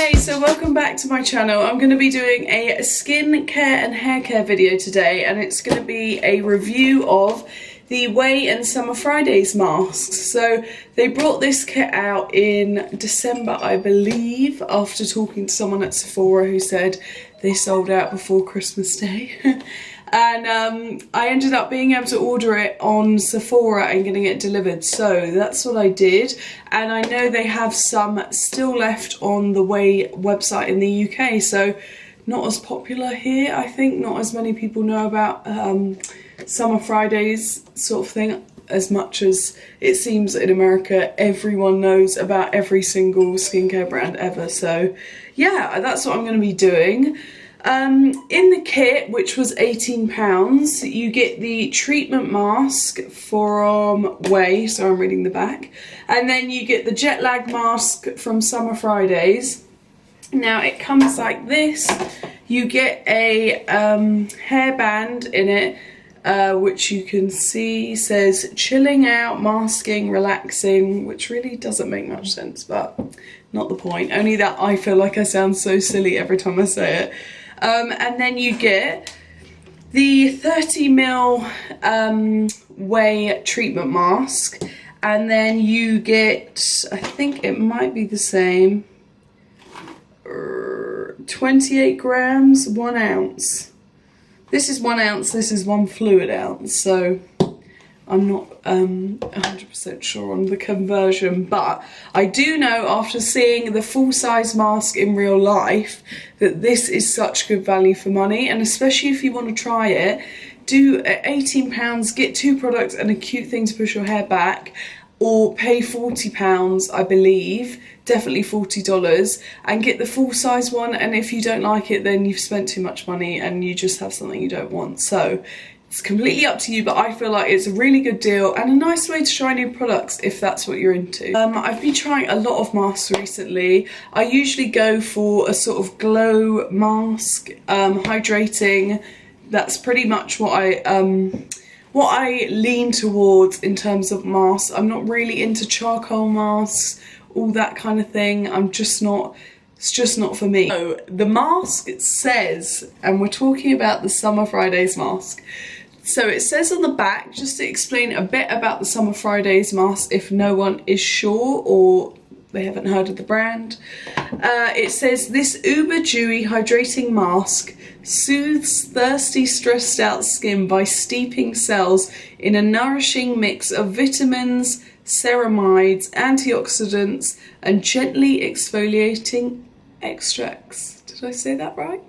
Hey, so welcome back to my channel. I'm going to be doing a skin care and hair care video today, and it's going to be a review of the Ouai and Summer Fridays masks. So they brought this kit out in December, I believe, after talking to someone at Sephora who said they sold out before Christmas Day. And I ended up being able to order it on Sephora and getting it delivered, so that's what I did. And I know they have some still left on the Ouai website in the UK, so not as popular here, I think. Not as many people know about Summer Fridays sort of thing as much as it seems in America everyone knows about every single skincare brand ever. So yeah, that's what I'm going to be doing. In the kit, which was £18, you get the treatment mask from Ouai, so I'm reading the back, and then you get the jet lag mask from Summer Fridays. Now it comes like this. You get a hairband in it, which you can see says chilling out, masking, relaxing, which really doesn't make much sense, but not the point. Only that I feel like I sound so silly every time I say it. And then you get the 30ml Ouai treatment mask, and then you get, I think it might be the same, 28 grams, 1 ounce. This is 1 ounce, this is 1 fluid ounce, so I'm not 100% sure on the conversion, but I do know after seeing the full-size mask in real life that this is such good value for money, and especially if you want to try it, do at £18, get 2 products and a cute thing to push your hair back, or pay £40, I believe, definitely $40, and get the full-size one, and if you don't like it then you've spent too much money and you just have something you don't want. So it's completely up to you, but I feel like it's a really good deal and a nice way to try new products if that's what you're into. I've been trying a lot of masks recently. I usually go for a sort of glow mask, hydrating. That's pretty much what I lean towards in terms of masks. I'm not really into charcoal masks, all that kind of thing. It's just not for me. So the mask says, and we're talking about the Summer Fridays mask. So it says on the back, just to explain a bit about the Summer Fridays mask if no one is sure or they haven't heard of the brand. It says, this uber dewy hydrating mask soothes thirsty, stressed out skin by steeping cells in a nourishing mix of vitamins, ceramides, antioxidants, and gently exfoliating extracts. Did I say that right?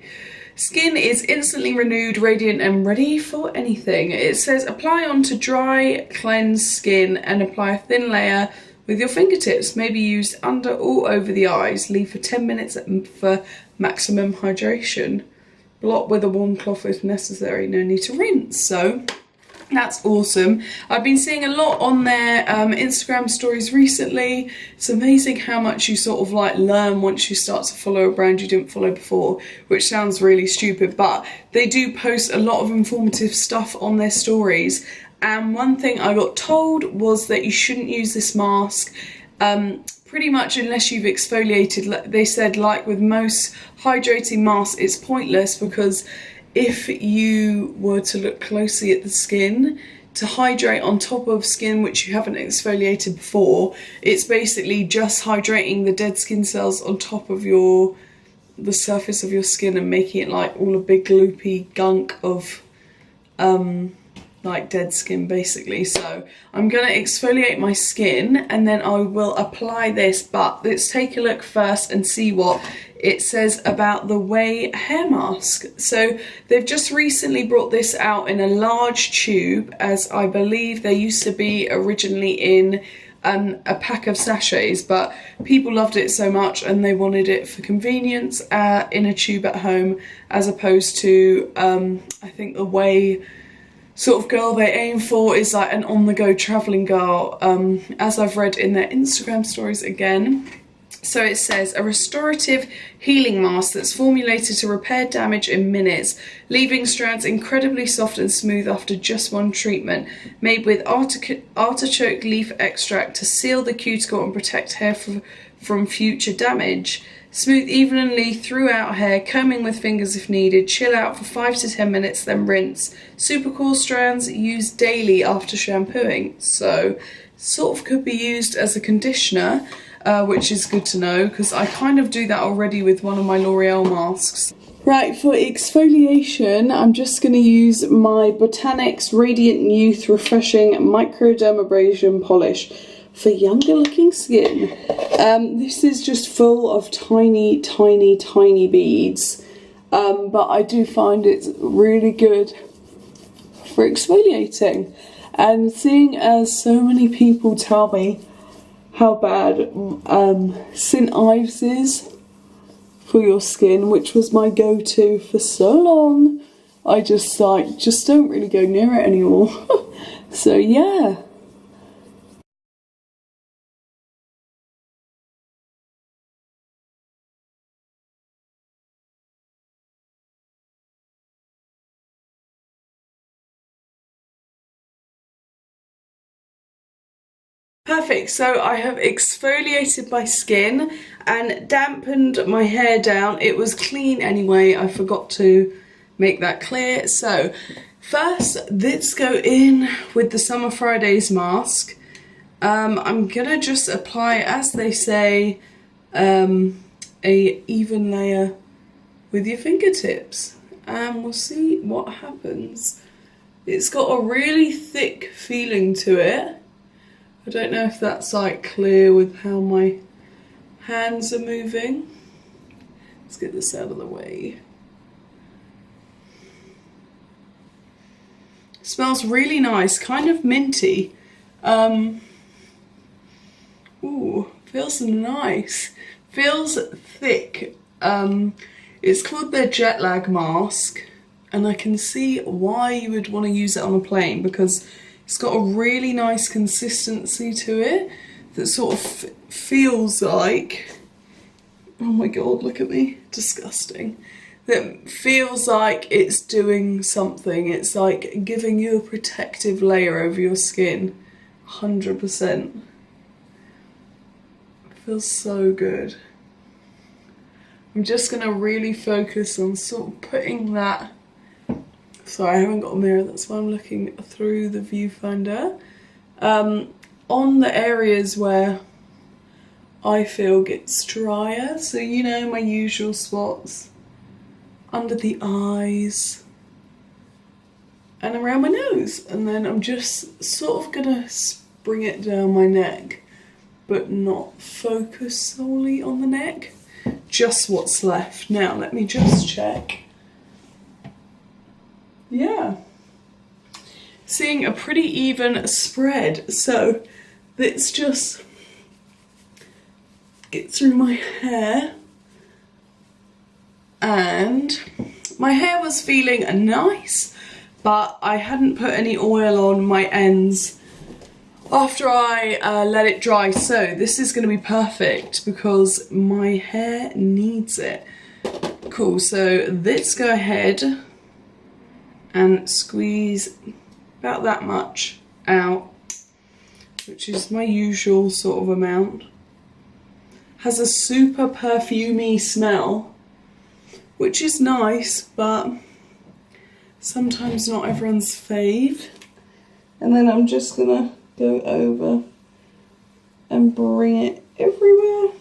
Skin is instantly renewed, radiant, and ready for anything. It says apply onto dry, cleansed skin and apply a thin layer with your fingertips. Maybe used under or over the eyes. Leave for 10 minutes for maximum hydration. Blot with a warm cloth if necessary. No need to rinse. So that's awesome. I've been seeing a lot on their Instagram stories recently. It's amazing how much you sort of like learn once you start to follow a brand you didn't follow before, which sounds really stupid, but they do post a lot of informative stuff on their stories. And one thing I got told was that you shouldn't use this mask pretty much unless you've exfoliated. They said, like with most hydrating masks, it's pointless because if you were to look closely at the skin, to hydrate on top of skin which you haven't exfoliated before, it's basically just hydrating the dead skin cells on top of the surface of your skin and making it like all a big gloopy gunk of like dead skin basically. So I'm gonna exfoliate my skin and then I will apply this, but let's take a look first and see what it says about the Ouai hair mask. So they've just recently brought this out in a large tube, as I believe they used to be originally in a pack of sachets, but people loved it so much and they wanted it for convenience in a tube at home, as opposed to I think the Ouai sort of girl they aim for is like an on-the-go travelling girl, as I've read in their Instagram stories again. So it says, a restorative healing mask that's formulated to repair damage in minutes, leaving strands incredibly soft and smooth after just one treatment, made with artichoke leaf extract to seal the cuticle and protect hair from future damage. Smooth evenly throughout hair, combing with fingers if needed. Chill out for 5 to 10 minutes, then rinse. Super cool strands used daily after shampooing. So, sort of could be used as a conditioner, which is good to know because I kind of do that already with one of my L'Oreal masks. Right, for exfoliation, I'm just going to use my Botanics Radiant Youth Refreshing Microdermabrasion Polish for younger looking skin. This is just full of tiny, tiny, tiny beads, but I do find it's really good for exfoliating. And seeing as so many people tell me how bad St. Ives is for your skin, which was my go-to for so long, I just don't really go near it anymore. So yeah. Perfect, so I have exfoliated my skin and dampened my hair down. It was clean anyway, I forgot to make that clear. So first, let's go in with the Summer Fridays mask. I'm gonna just apply, as they say, a even layer with your fingertips, and we'll see what happens. It's got a really thick feeling to it. I don't know if that's like clear with how my hands are moving. Let's get this out of the way. Smells really nice, kind of minty. Ooh, feels nice. Feels thick. It's called their jet lag mask, and I can see why you would want to use it on a plane, because it's got a really nice consistency to it that sort of feels like, oh my god, look at me, disgusting. That feels like it's doing something. It's like giving you a protective layer over your skin, 100%. It feels so good. I'm just gonna really focus on sort of putting that. Sorry, I haven't got a mirror, that's why I'm looking through the viewfinder. On the areas where I feel gets drier, so you know, my usual spots, under the eyes, and around my nose. And then I'm just sort of gonna bring it down my neck, but not focus solely on the neck, just what's left. Now, let me just check. Yeah, seeing a pretty even spread. So let's just get through my hair. And my hair was feeling nice, but I hadn't put any oil on my ends after I let it dry. So this is going to be perfect because my hair needs it. Cool, so let's go ahead and squeeze about that much out, which is my usual sort of amount. Has a super perfumey smell, which is nice, but sometimes not everyone's fave. And then I'm just gonna go over and bring it everywhere.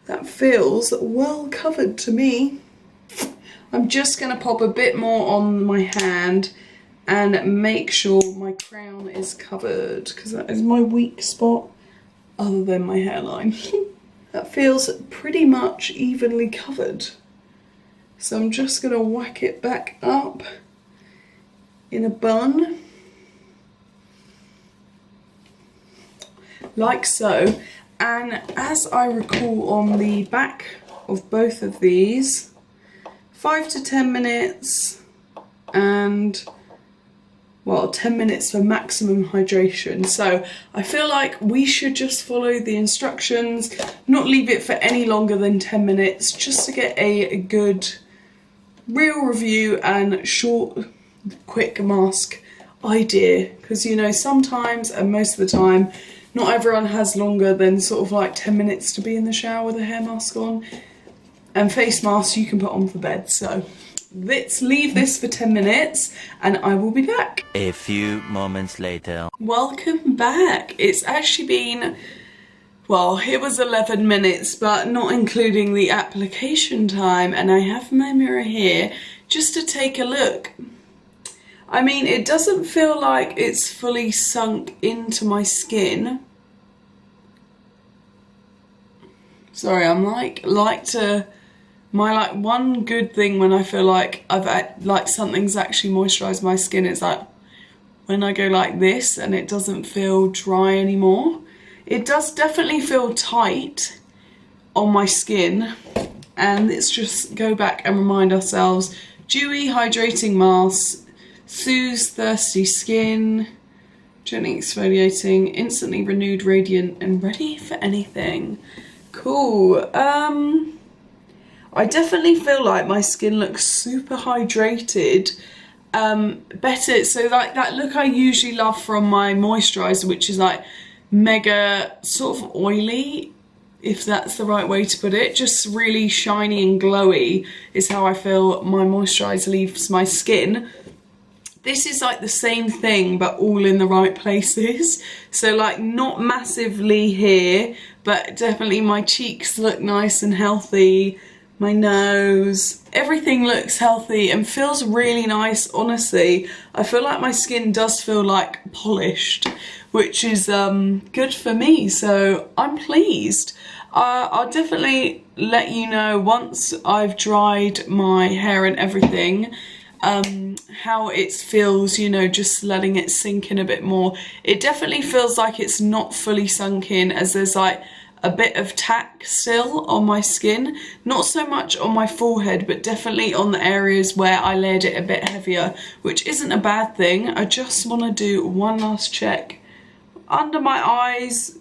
That feels well covered to me. I'm just going to pop a bit more on my hand and make sure my crown is covered, because that is my weak spot other than my hairline. That feels pretty much evenly covered. So I'm just going to whack it back up in a bun, like so. And as I recall, on the back of both of these, 5 to 10 minutes, and well, 10 minutes for maximum hydration. So I feel like we should just follow the instructions, not leave it for any longer than 10 minutes, just to get a good real review and short, quick mask idea. Because you know, sometimes and most of the time, not everyone has longer than sort of like 10 minutes to be in the shower with a hair mask on. And face masks you can put on for bed. So let's leave this for 10 minutes and I will be back. A few moments later. Welcome back. It's actually been, well, it was 11 minutes, but not including the application time. And I have my mirror here just to take a look. I mean, it doesn't feel like it's fully sunk into my skin. Sorry, I'm like one good thing when I feel like something's actually moisturised my skin is like when I go like this and it doesn't feel dry anymore. It does definitely feel tight on my skin, and let's just go back and remind ourselves: dewy, hydrating mask, soothes thirsty skin, gently exfoliating, instantly renewed, radiant, and ready for anything. Cool. I definitely feel like my skin looks super hydrated. Better, so like that look I usually love from my moisturiser, which is like mega sort of oily, if that's the right way to put it. Just really shiny and glowy is how I feel my moisturiser leaves my skin. This is like the same thing but all in the right places. So like not massively here, but definitely my cheeks look nice and healthy. My nose, everything looks healthy and feels really nice, honestly. I feel like my skin does feel like polished, which is good for me, so I'm pleased. I'll definitely let you know once I've dried my hair and everything, how it feels, you know, just letting it sink in a bit more. It definitely feels like it's not fully sunk in, as there's like a bit of tack still on my skin. Not so much on my forehead, but definitely on the areas where I layered it a bit heavier, which isn't a bad thing. I just want to do one last check under my eyes.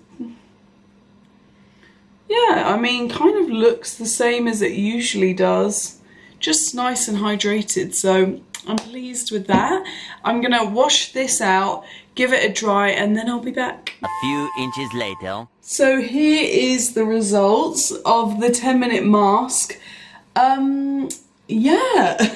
Yeah, I mean, kind of looks the same as it usually does, just nice and hydrated, so I'm pleased with that. I'm gonna wash this out, give it a dry, and then I'll be back. A few inches later. So here is the results of the 10-minute mask. Yeah.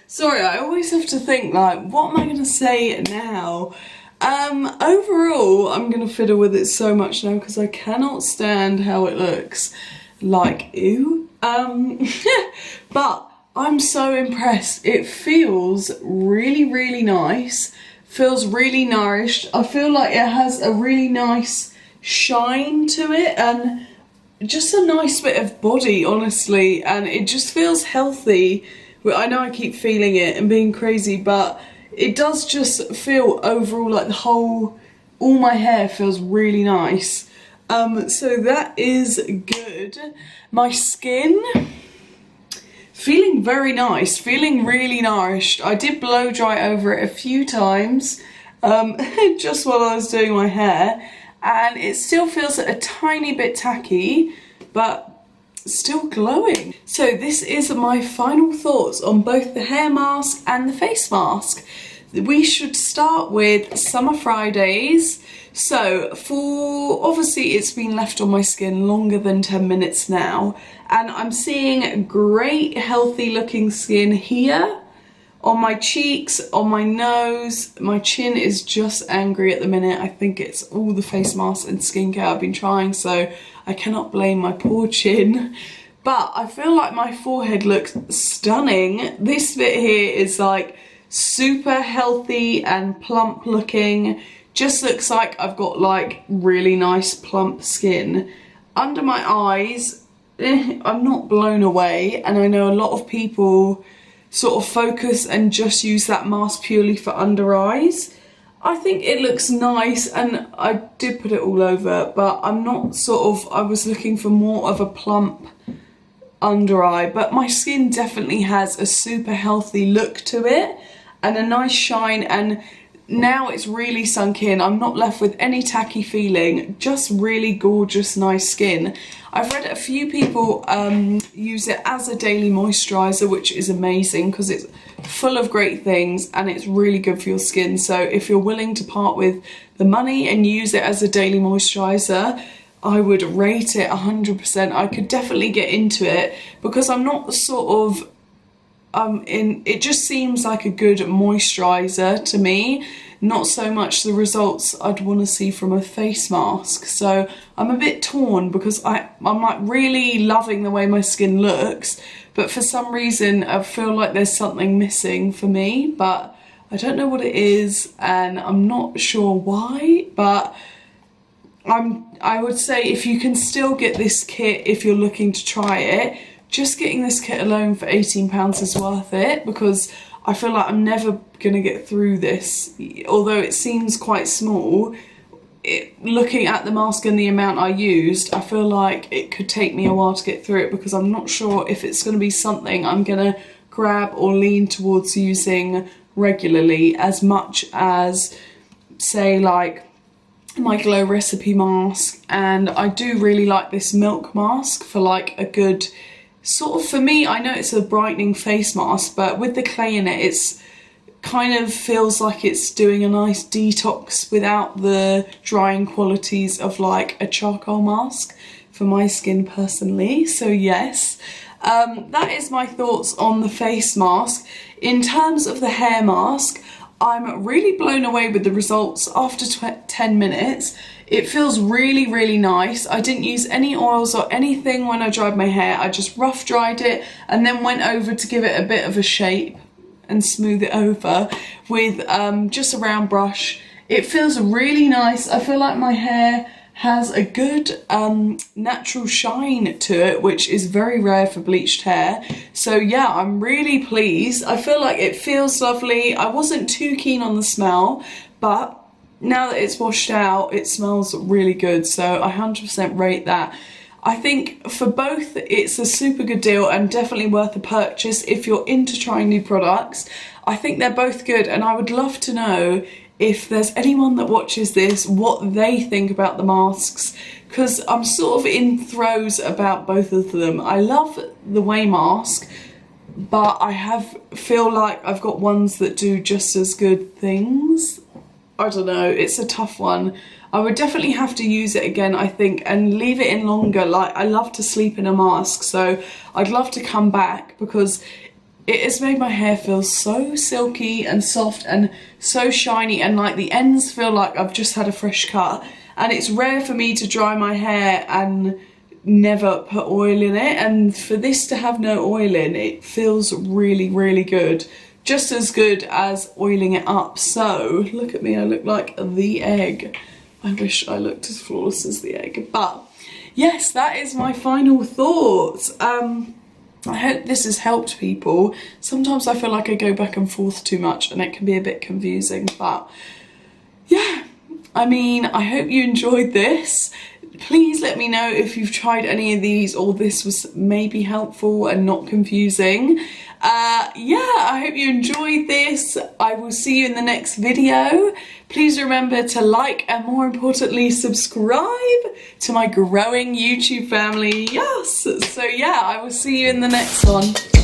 Sorry, I always have to think like, what am I gonna say now? Overall, I'm gonna fiddle with it so much now because I cannot stand how it looks. Like, ew. But I'm so impressed. It feels really, really nice. Feels really nourished. I feel like it has a really nice shine to it and just a nice bit of body, honestly, and it just feels healthy. I know I keep feeling it and being crazy, but it does just feel overall like all my hair feels really nice. So that is good. My skin, feeling very nice, feeling really nourished. I did blow dry over it a few times just while I was doing my hair, and it still feels a tiny bit tacky, but still glowing. So this is my final thoughts on both the hair mask and the face mask. We should start with Summer Fridays. So obviously it's been left on my skin longer than 10 minutes now, and I'm seeing great healthy looking skin here, on my cheeks, on my nose. My chin is just angry at the minute. I think it's all the face mask and skincare I've been trying, so I cannot blame my poor chin. But I feel like my forehead looks stunning. This bit here is like super healthy and plump looking. Just looks like I've got like really nice plump skin. Under my eyes, I'm not blown away, and I know a lot of people sort of focus and just use that mask purely for under eyes. I think it looks nice, and I did put it all over, but I'm not I was looking for more of a plump under eye, but my skin definitely has a super healthy look to it and a nice shine, and now it's really sunk in. I'm not left with any tacky feeling, just really gorgeous, nice skin. I've read a few people use it as a daily moisturiser, which is amazing because it's full of great things and it's really good for your skin. So if you're willing to part with the money and use it as a daily moisturiser, I would rate it 100%. I could definitely get into it because I'm not sort of it just seems like a good moisturiser to me, not so much the results I'd want to see from a face mask. So I'm a bit torn because I'm like really loving the way my skin looks, but for some reason I feel like there's something missing for me, but I don't know what it is and I'm not sure why. But I would say if you can still get this kit, if you're looking to try it, just getting this kit alone for £18 is worth it, because I feel like I'm never going to get through this. Although it seems quite small, looking at the mask and the amount I used, I feel like it could take me a while to get through it, because I'm not sure if it's going to be something I'm going to grab or lean towards using regularly as much as, say, like my Glow Recipe mask. And I do really like this milk mask for like a good sort of, for me, I know it's a brightening face mask, but with the clay in it, it's kind of feels like it's doing a nice detox without the drying qualities of like a charcoal mask for my skin personally. So yes, that is my thoughts on the face mask. In terms of the hair mask, I'm really blown away with the results after 10 minutes. It feels really, really nice. I didn't use any oils or anything when I dried my hair. I just rough dried it and then went over to give it a bit of a shape and smooth it over with just a round brush. It feels really nice. I feel like my hair has a good natural shine to it, which is very rare for bleached hair. So yeah, I'm really pleased. I feel like it feels lovely. I wasn't too keen on the smell, but now that it's washed out, it smells really good. So I 100% rate that. I think for both, it's a super good deal and definitely worth a purchase if you're into trying new products. I think they're both good, and I would love to know if there's anyone that watches this, what they think about the masks, because I'm sort of in throes about both of them. I love the Ouai mask, but I feel like I've got ones that do just as good things. I don't know, it's a tough one. I would definitely have to use it again, I think, and leave it in longer. Like, I love to sleep in a mask, so I'd love to come back because it has made my hair feel so silky and soft and so shiny, and like the ends feel like I've just had a fresh cut. And it's rare for me to dry my hair and never put oil in it, and for this to have no oil in, it feels really, really good. Just as good as oiling it up. So look at me, I look like the egg. I wish I looked as flawless as the egg. But yes, that is my final thoughts. I hope this has helped people. Sometimes I feel like I go back and forth too much and it can be a bit confusing, but yeah, I mean, I hope you enjoyed this. Please let me know if you've tried any of these or this was maybe helpful and not confusing. Yeah, I hope you enjoyed this. I will see you in the next video. Please remember to like and, more importantly, subscribe to my growing YouTube family. Yes, so yeah, I will see you in the next one.